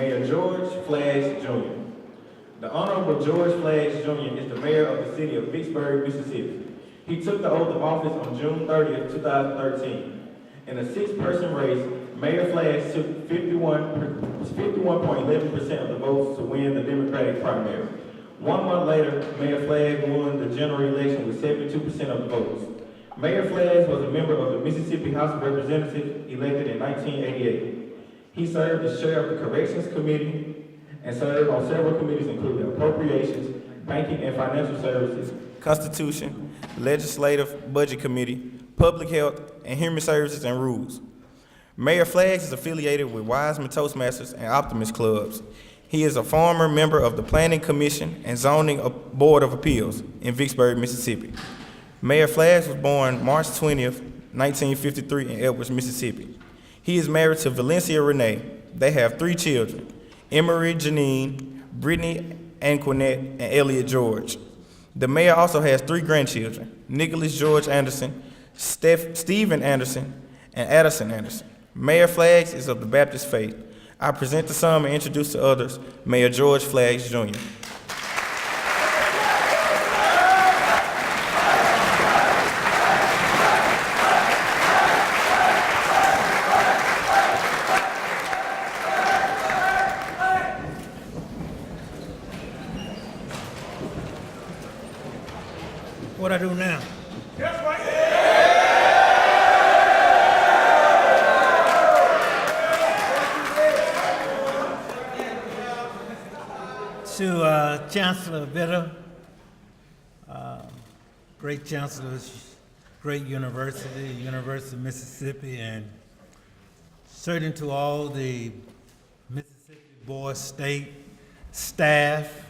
Mayor George Flaggs Jr. The Honorable George Flaggs Jr. is the mayor of the city of Vicksburg, Mississippi. He took the oath of office on June 30th, 2013. In a six-person race, Mayor Flaggs took 51.11% of the votes to win the Democratic primary. 1 month later, Mayor Flaggs won the general election with 72% of the votes. Mayor Flaggs was a member of the Mississippi House of Representatives elected in 1988. He served as chair of the Corrections Committee and served on several committees including Appropriations, Banking and Financial Services, Constitution, Legislative Budget Committee, Public Health, and Human Services and Rules. Mayor Flaggs is affiliated with Wiseman Toastmasters and Optimist Clubs. He is a former member of the Planning Commission and Zoning Board of Appeals in Vicksburg, Mississippi. Mayor Flaggs was born March 20th, 1953 in Edwards, Mississippi. He is married to Valencia Renee. They have 3 children, Emery Janine, Brittany Anquinette, and Elliot George. The mayor also has 3 grandchildren, Nicholas George Anderson, Stephen Anderson, and Addison Anderson. Mayor Flaggs is of the Baptist faith. I present to some and introduce to others Mayor George Flaggs Jr. What I do now? To Chancellor Bitter, great chancellors, great university, University of Mississippi, and certainly to all the Mississippi Board State staff,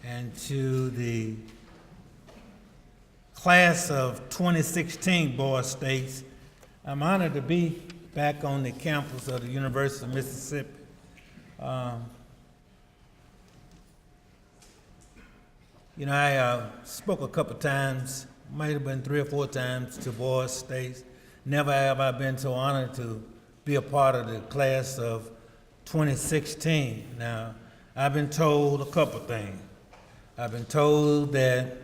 and to the class of 2016 Board States. I'm honored to be back on the campus of the University of Mississippi. I spoke a couple times, might have been 3 or 4 times to Board States. Never have I been so honored to be a part of the class of 2016. Now, I've been told a couple things. I've been told that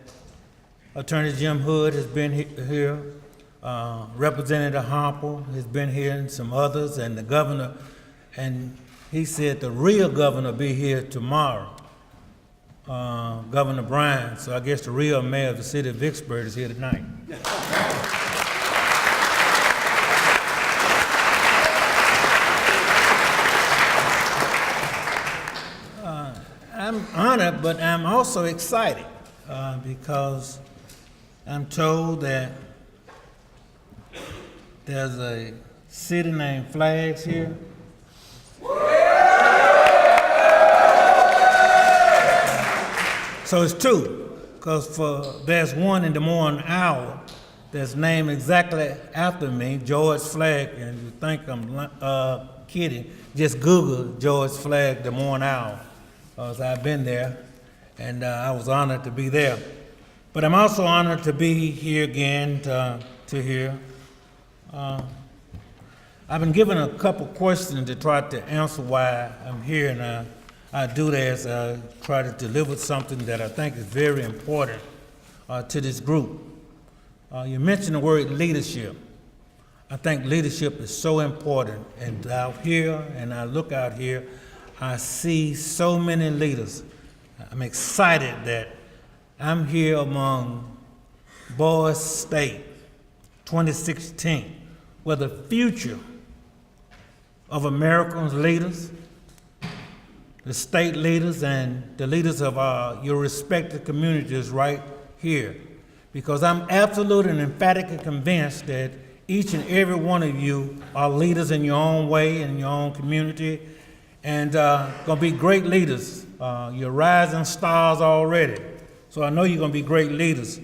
Attorney Jim Hood has been here, Representative Harper has been here, and some others, and the governor, and he said the real governor will be here tomorrow, Governor Bryan. So I guess the real mayor of the city of Vicksburg is here tonight. I'm honored, but I'm also excited because I'm told that there's a city named Flaggs here. So it's 2, because there's one in Des Moines, Iowa, that's named exactly after me, George Flaggs, and you think I'm kidding, just Google George Flaggs, Des Moines, Iowa. So I've been there, and I was honored to be there. But I'm also honored to be here again to hear. I've been given a couple questions to try to answer why I'm here, and I do that as I try to deliver something that I think is very important to this group. You mentioned the word leadership. I think leadership is so important, and out here, and I look out here, I see so many leaders. I'm excited that I'm here among Board State 2016, where the future of America's leaders, the state leaders, and the leaders of your respective communities right here. Because I'm absolutely and emphatically convinced that each and every one of you are leaders in your own way, in your own community, and gonna be great leaders. You're rising stars already. So I know you're gonna be great leaders.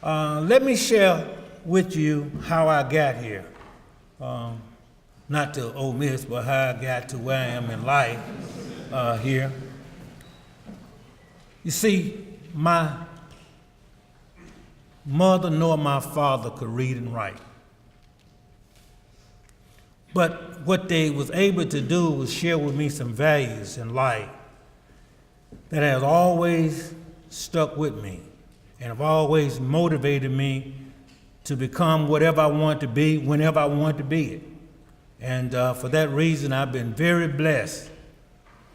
Let me share with you how I got here. Not to Ole Miss, but how I got to where I am in life here. You see, my mother nor my father could read and write. But what they was able to do was share with me some values in life that has always stuck with me and have always motivated me to become whatever I want to be, whenever I want to be it. And for that reason, I've been very blessed.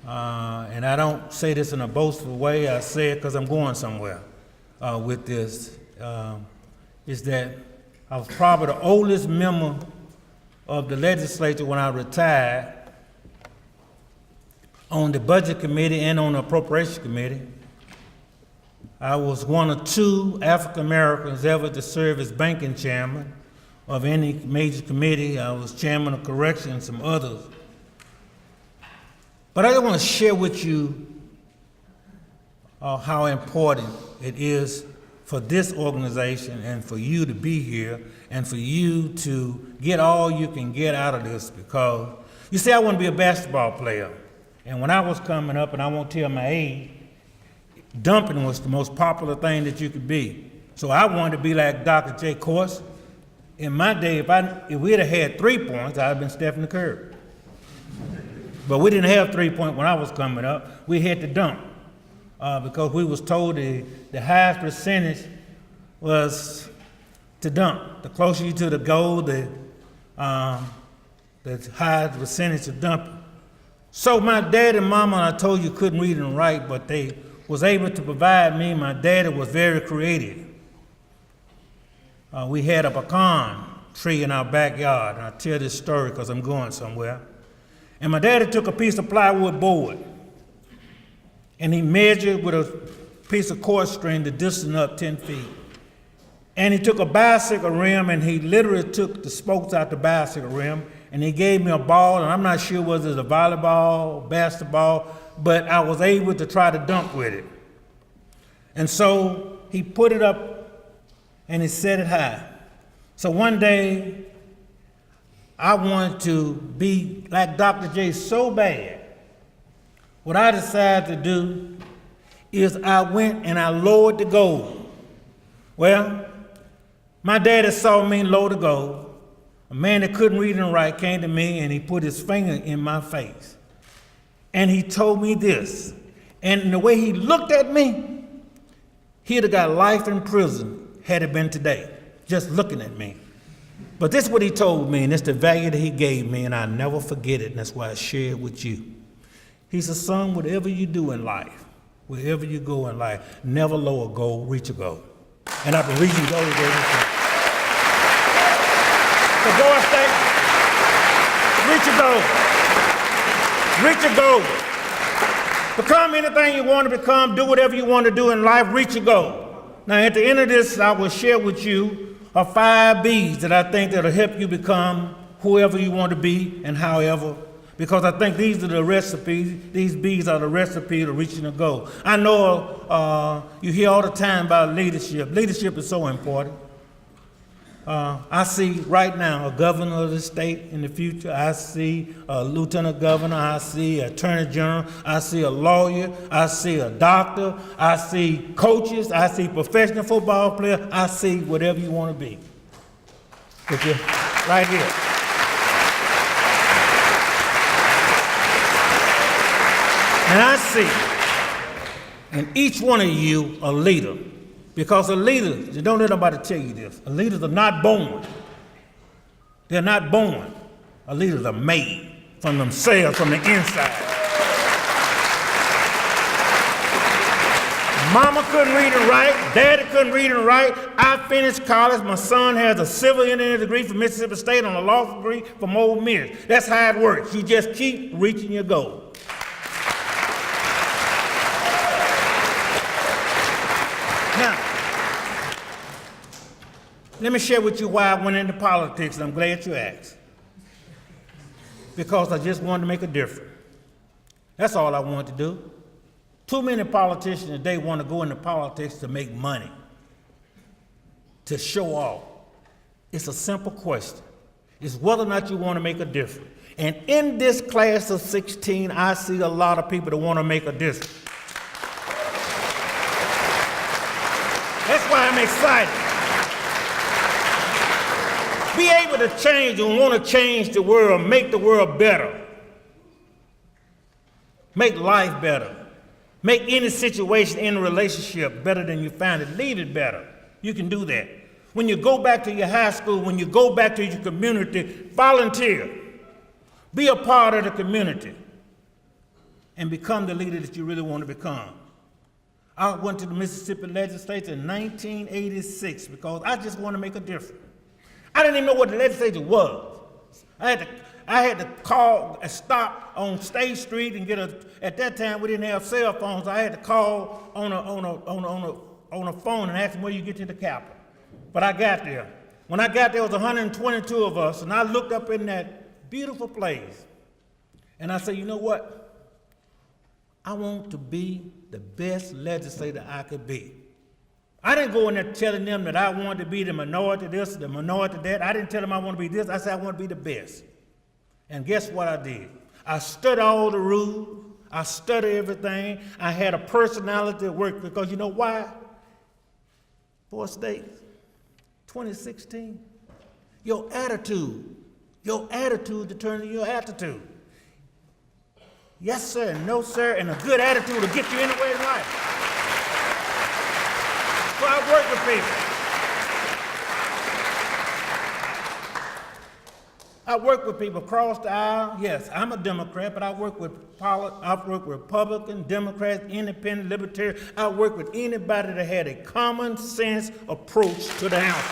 And I don't say this in a boastful way, I say it because I'm going somewhere with this, is that I was probably the oldest member of the legislature when I retired on the budget committee and on the appropriation committee. I was one of 2 African Americans ever to serve as banking chairman of any major committee. I was chairman of correction and some others. But I just want to share with you how important it is for this organization and for you to be here and for you to get all you can get out of this, because you see, I want to be a basketball player. And when I was coming up, and I won't tell my age, dumping was the most popular thing that you could be. So I wanted to be like Dr. J. Course. In my day, if we'd have had 3 points, I'd have been Stephen Curry. But we didn't have 3 points when I was coming up. We had to dunk because we was told the highest percentage was to dunk. The closer you to the goal, the highest percentage of dumping. So my dad and mama, I told you, couldn't read and write, but they was able to provide me. My daddy was very creative. We had a pecan tree in our backyard, and I'll tell this story because I'm going somewhere. And my daddy took a piece of plywood board, and he measured with a piece of cord string the distance up 10 feet. And he took a bicycle rim, and he literally took the spokes out the bicycle rim, and he gave me a ball, and I'm not sure whether it's a volleyball, basketball, but I was able to try to dunk with it. And so he put it up and he set it high. So one day, I wanted to be like Dr. J so bad. What I decided to do is I went and I lowered the goal. Well, my daddy saw me lower the goal. A man that couldn't read and write came to me and he put his finger in my face. And he told me this. And the way he looked at me, he'd have got life in prison had it been today, just looking at me. But this is what he told me, and it's the value that he gave me, and I'll never forget it, and that's why I share it with you. He said, son, whatever you do in life, wherever you go in life, never lower a goal, reach a goal. And I've been reaching goals ever since. So go and stay, reach a goal. Reach a goal. Become anything you want to become, do whatever you want to do in life, reach a goal. Now at the end of this, I will share with you 5 B's that I think that'll help you become whoever you want to be and however, because I think these are the recipes, these B's are the recipe to reaching a goal. I know you hear all the time about leadership. Leadership is so important. I see right now a governor of the state in the future. I see a lieutenant governor. I see an attorney general. I see a lawyer. I see a doctor. I see coaches. I see professional football players. I see whatever you want to be. Okay? Right here. And I see in each one of you a leader. Because a leader, you don't let nobody tell you this, a leaders are not born. They're not born. A leaders are made from themselves, from the inside. Mama couldn't read and write, daddy couldn't read and write. I finished college, my son has a civil engineering degree from Mississippi State and a law degree from Ole Miss. That's how it works. You just keep reaching your goal. Now, let me share with you why I went into politics, and I'm glad you asked. Because I just wanted to make a difference. That's all I wanted to do. Too many politicians today want to go into politics to make money, to show off. It's a simple question. It's whether or not you want to make a difference. And in this class of 16, I see a lot of people that want to make a difference. That's why I'm excited. Be able to change and want to change the world, make the world better. Make life better. Make any situation in a relationship better than you found it. Leave it better. You can do that. When you go back to your high school, when you go back to your community, volunteer. Be a part of the community and become the leader that you really want to become. I went to the Mississippi legislature in 1986 because I just want to make a difference. I didn't even know what the legislature was. I had to call and stop on State Street and at that time we didn't have cell phones. So I had to call on a phone and ask them where you get to the Capitol. But I got there. When I got there, it was 122 of us, and I looked up in that beautiful place, and I said, you know what? I want to be the best legislator I could be. I didn't go in there telling them that I wanted to be the minority this, the minority that. I didn't tell them I want to be this. I said I want to be the best. And guess what I did? I studied all the rules. I studied everything. I had a personality at work because you know why? For states, 2016, your attitude determines your attitude. Yes, sir, and no, sir, and a good attitude will get you anywhere in life. So I work with people. I work with people across the aisle. Yes, I'm a Democrat, but I work with Republican, Democrats, Independent, Libertarian. I work with anybody that had a common sense approach to the house.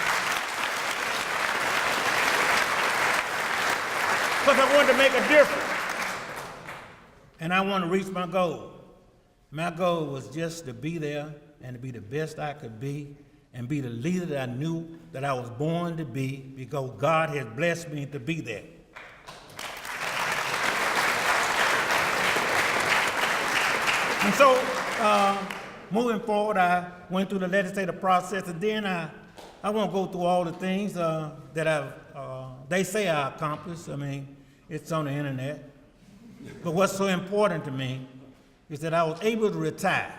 Because I wanted to make a difference. And I want to reach my goal. My goal was just to be there and to be the best I could be and be the leader that I knew that I was born to be because God has blessed me to be that. And so, moving forward, I went through the legislative process, and then I won't go through all the things that they say I accomplished. I mean, it's on the internet. But what's so important to me is that I was able to retire.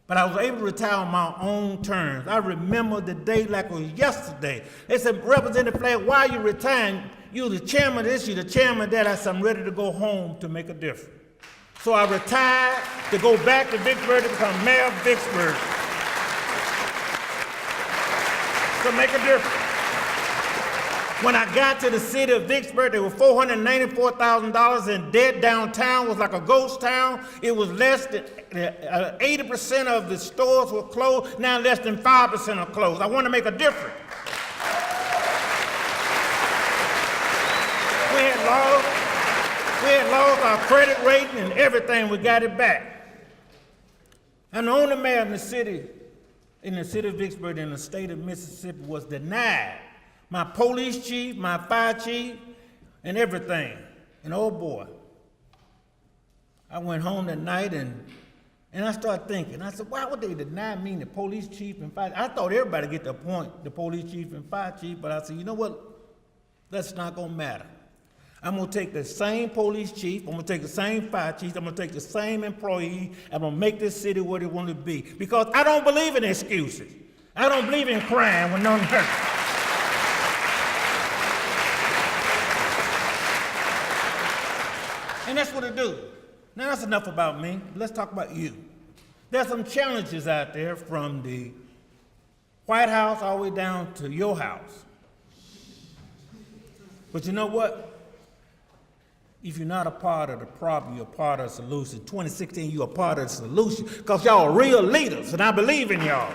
But I was able to retire on my own terms. I remember the day like it was yesterday. They said, Representative Flaggs, why are you retiring? You're the chairman of this, you're the chairman of that. I said, I'm ready to go home to make a difference. So I retired to go back to Vicksburg to become mayor of Vicksburg. To make a difference. When I got to the city of Vicksburg, there was $494,000 in debt. Downtown was like a ghost town. It was less than 80% of the stores were closed. Now less than 5% are closed. I want to make a difference. We had lost our credit rating and everything. We got it back. I'm the only mayor in the city of Vicksburg in the state of Mississippi was denied my police chief, my fire chief, and everything. And oh boy, I went home that night and I started thinking. I said, why would they deny me the police chief and fire chief? I thought everybody get to appoint the police chief and fire chief, but I said, you know what? That's not gonna matter. I'm gonna take the same police chief, I'm gonna take the same fire chief, I'm gonna take the same employee, I'm gonna make this city what it want to be. Because I don't believe in excuses. I don't believe in crime when none hurts. And that's what it do. Now that's enough about me. Let's talk about you. There's some challenges out there from the White House all the way down to your house. But you know what? If you're not a part of the problem, you're a part of the solution. 2016, you're a part of the solution because y'all are real leaders, and I believe in y'all.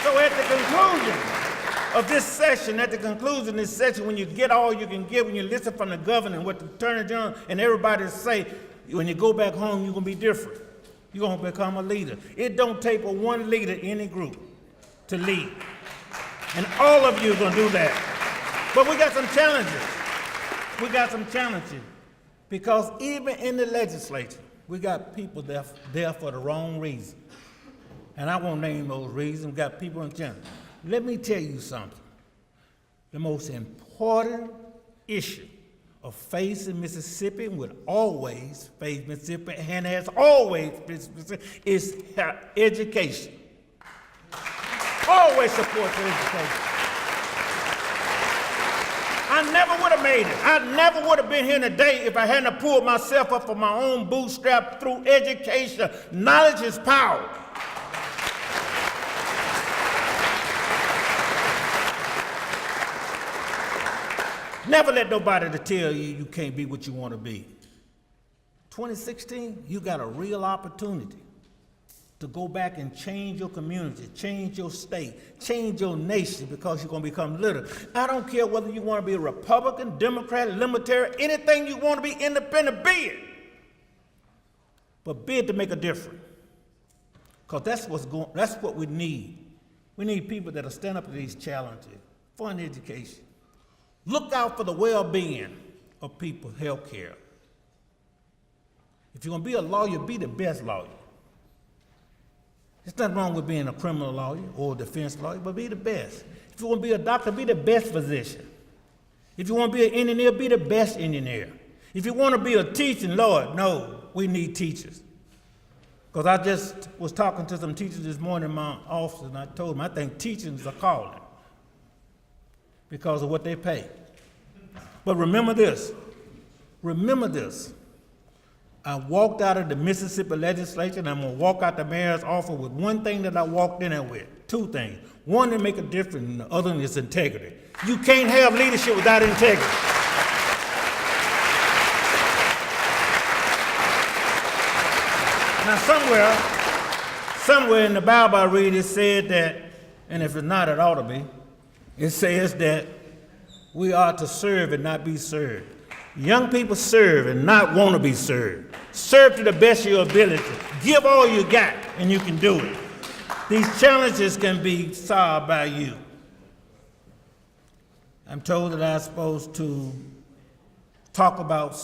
So at the conclusion of this session, when you get all you can get, when you listen from the governor and what the attorney general and everybody say, when you go back home, you're going to be different. You're going to become a leader. It don't take but one leader in any group to lead. And all of you are going to do that. But we got some challenges. Because even in the legislature, we got people there for the wrong reason. And I won't name those reasons. We got people in challenge. Let me tell you something. The most important issue of facing Mississippi and will always face Mississippi and has always faced Mississippi is education. always support your education. I never would have made it. I never would have been here today if I hadn't pulled myself up from my own bootstrap through education. Knowledge is power. Never let nobody to tell you you can't be what you want to be. 2016, you got a real opportunity to go back and change your community, change your state, change your nation, because you're going to become literate. I don't care whether you want to be a Republican, Democrat, Libertarian, anything you want to be, independent, be it. But be it to make a difference. Because that's what we need. We need people that'll stand up to these challenges, fund education. Look out for the well-being of people, health care. If you're going to be a lawyer, be the best lawyer. There's nothing wrong with being a criminal lawyer or a defense lawyer, but be the best. If you want to be a doctor, be the best physician. If you want to be an engineer, be the best engineer. If you want to be a teacher, Lord, no, we need teachers. Because I just was talking to some teachers this morning in my office, and I told them I think teaching is a calling because of what they pay. But remember this. Remember this. I walked out of the Mississippi legislature, and I'm going to walk out the mayor's office with one thing that I walked in there with. Two things. One, to make a difference, and the other is integrity. You can't have leadership without integrity. Now, somewhere in the Bible I read, it said that, and if it's not, it ought to be, it says that we are to serve and not be served. Young people serve and not want to be served. Serve to the best of your ability. Give all you got, and you can do it. These challenges can be solved by you. I'm told that I'm supposed to talk about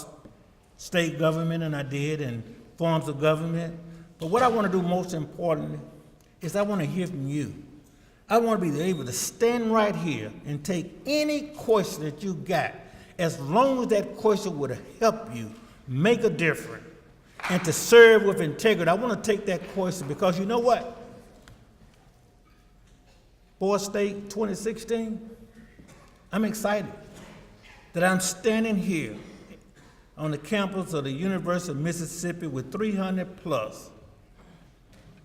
state government, and I did, and forms of government. But what I want to do most importantly is I want to hear from you. I want to be able to stand right here and take any question that you got, as long as that question would help you make a difference and to serve with integrity. I want to take that question because you know what? Board State 2016, I'm excited that I'm standing here on the campus of the University of Mississippi with 300 plus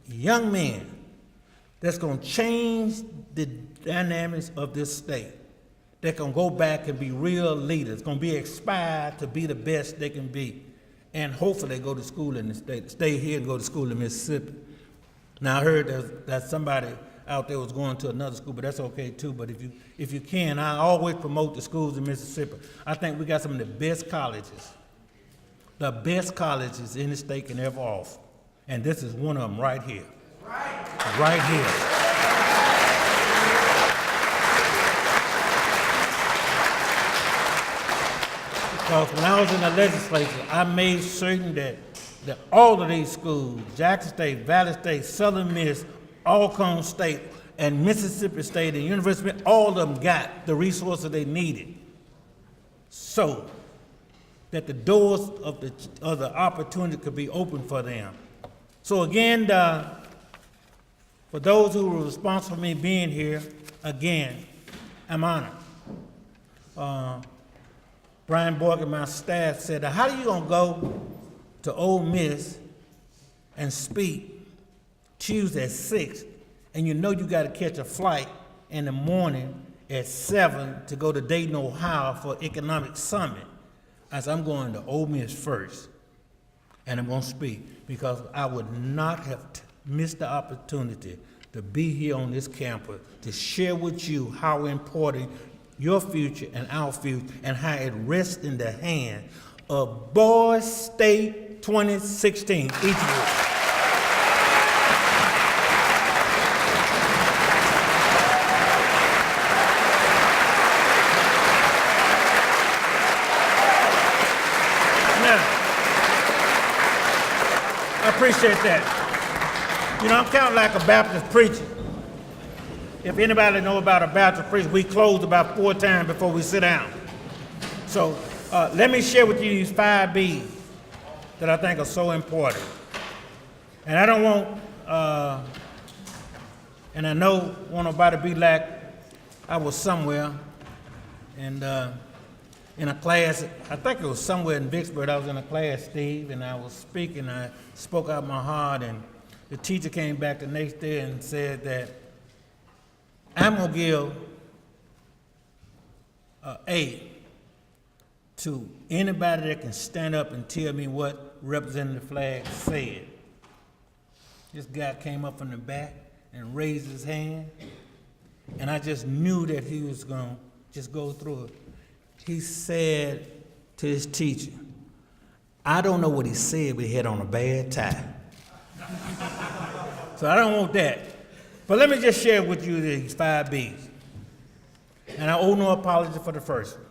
young men that's going to change the dynamics of this state. They're going to go back and be real leaders, going to be inspired to be the best they can be. And hopefully they go to school in the state, stay here and go to school in Mississippi. Now I heard that somebody out there was going to another school, but that's okay too. But if you can, I always promote the schools in Mississippi. I think we got some of the best colleges in the state can ever offer. And this is one of them right here. Right here. Because when I was in the legislature, I made certain that all of these schools, Jackson State, Valley State, Southern Miss, Alcorn State, and Mississippi State, and University, all of them got the resources they needed so that the doors of the opportunity could be open for them. So again, for those who were responsible for me being here, again, I'm honored. Brian Borg and my staff said, how are you going to go to Ole Miss and speak Tuesday at 6, and you know you got to catch a flight in the morning at 7 to go to Dayton, Ohio for Economic Summit? I said, I'm going to Ole Miss first, and I'm going to speak, because I would not have missed the opportunity to be here on this campus to share with you how important your future and our future, and how it rests in the hand of Board State 2016, each of you. Now, I appreciate that. You know, I'm kind of like a Baptist preacher. If anybody know about a Baptist preacher, we close about 4 times before we sit down. So let me share with you these 5 B's that I think are so important. And I don't want And I know want nobody to be like I was somewhere and in a class, I think it was somewhere in Vicksburg. I was in a class, Steve, and I was speaking. I spoke out my heart, and the teacher came back the next day and said that I'm gonna give A to anybody that can stand up and tell me what Representative Flaggs said. This guy came up from the back and raised his hand, and I just knew that he was gonna just go through it. He said to his teacher, I don't know what he said, but he had on a bad tie. So I don't want that. But let me just share with you these 5 B's. And I owe no apology for the first one.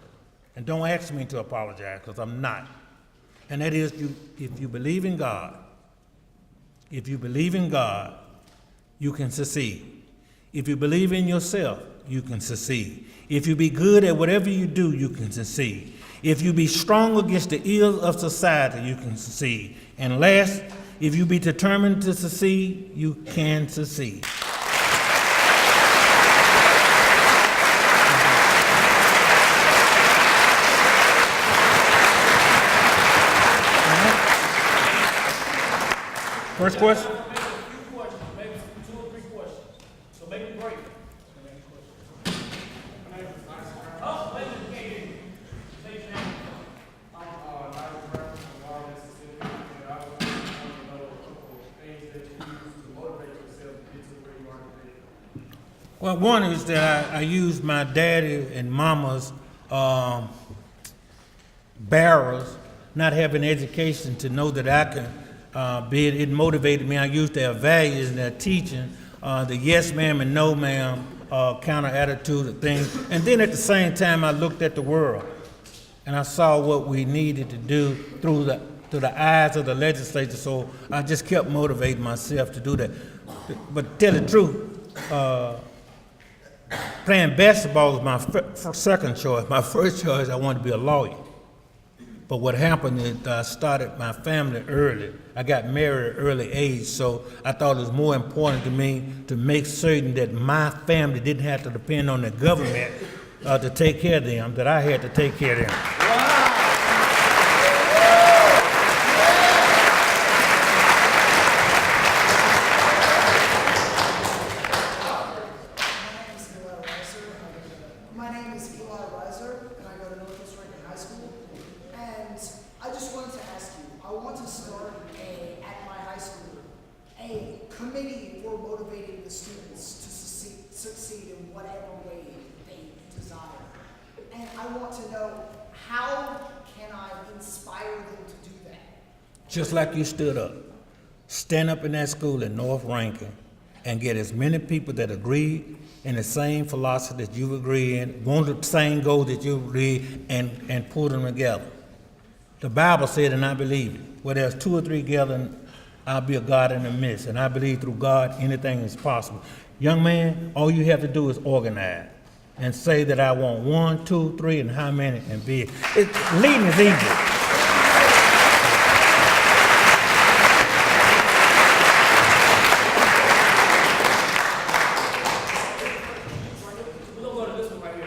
And don't ask me to apologize, because I'm not. And that is, if you believe in God, you can succeed. If you believe in yourself, you can succeed. If you be good at whatever you do, you can succeed. If you be strong against the ills of society, you can succeed. And last, if you be determined to succeed, you can succeed. First question? Maybe 2 or 3 questions. So make it break. Oh, wait a minute. Say your name. Well, one is that I used my daddy and mama's barrels, not having education, to know that I can be it. It motivated me. I used their values and their teaching, the yes ma'am and no ma'am counter attitude of things. And then at the same time, I looked at the world and I saw what we needed to do through the eyes of the legislature. So I just kept motivating myself to do that. But to tell the truth, playing basketball was my second choice. My first choice, I wanted to be a lawyer. But what happened is I started my family early. I got married at an early age, so I thought it was more important to me to make certain that my family didn't have to depend on the government to take care of them, that I had to take care of them. My name is Eli Reiser, and I go to Northwest Rankin High School. And I just wanted to ask you, I want to start at my high school, a committee for motivating the students to succeed in whatever way they desire. And I want to know, how can I inspire them to do that? Just like you stood up. Stand up in that school in North Rankin and get as many people that agree in the same philosophy that you agree in, want the same goal that you agree, and pull them together. The Bible said, and I believe it, where there's 2 or 3 gathered, I'll be a God in the midst. And I believe through God, anything is possible. Young man, all you have to do is organize and say that I want 1, 2, 3, and how many, and be it. Leading is easy. We'll go to this one right here.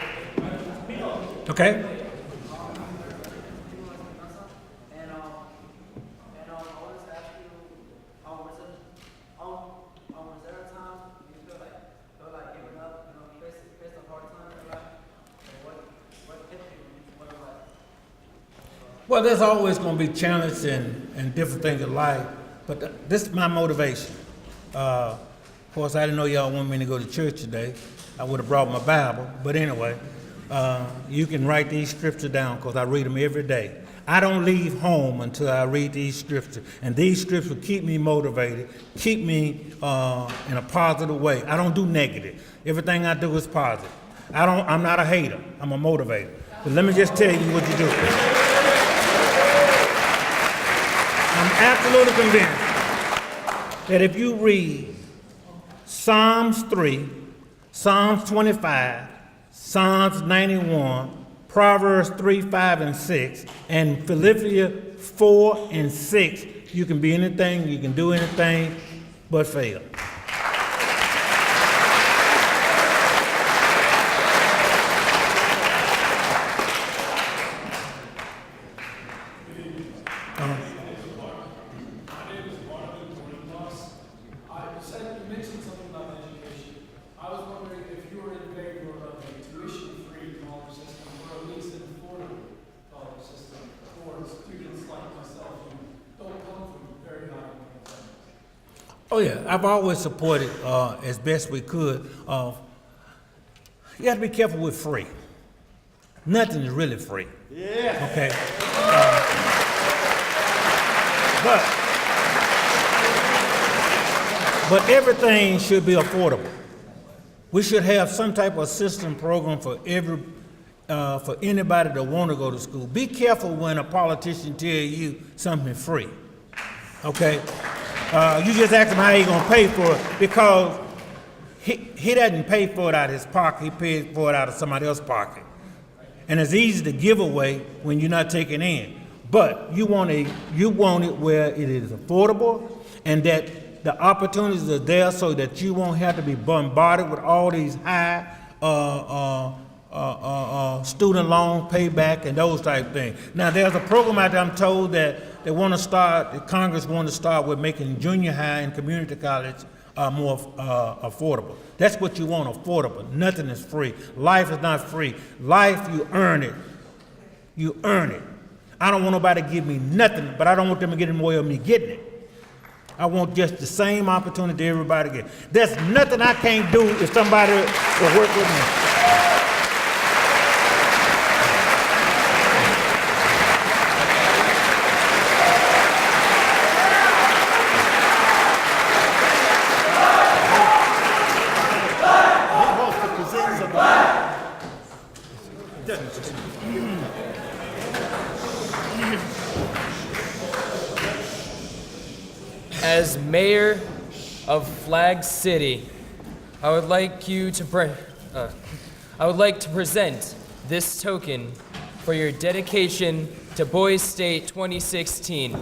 Okay? And I wanted to ask you, on reserve time, do you feel like giving up, face a hard time in life? Or what kept you, what it was? Well, there's always going to be challenges and different things in life, but this is my motivation. Of course, I didn't know y'all want me to go to church today. I would have brought my Bible, but anyway, you can write these scriptures down because I read them every day. I don't leave home until I read these scriptures, and these scriptures keep me motivated, keep me in a positive way. I don't do negative. Everything I do is positive. I'm not a hater. I'm a motivator. But let me just tell you what you do. I'm absolutely convinced that if you read Psalms 3, Psalms 25, Psalms 91, Proverbs 3, 5, and 6, and Philippians 4 and 6, you can be anything, you can do anything but fail. Oh, yeah, I've always supported, as best we could, you have to be careful with free. Nothing is really free. Yeah. Okay? But everything should be affordable. We should have some type of assistance program for anybody that want to go to school. Be careful when a politician tell you something free. Okay? You just ask him how he gonna pay for it, because he doesn't pay for it out of his pocket, he pays for it out of somebody else's pocket. And it's easy to give away when you're not taking in. But you want it where it is affordable, and that the opportunities are there so that you won't have to be bombarded with all these high student loan payback and those type of things. Now, there's a program out there, I'm told, that they want to start, the Congress want to start with making junior high and community college more affordable. That's what you want, affordable. Nothing is free. Life is not free. Life, you earn it. You earn it. I don't want nobody to give me nothing, but I don't want them to get in the way of me getting it. I want just the same opportunity everybody gets. There's nothing I can't do if somebody will work with me. As mayor of Flaggs City, I would like to present this token for your dedication to Boys State 2016.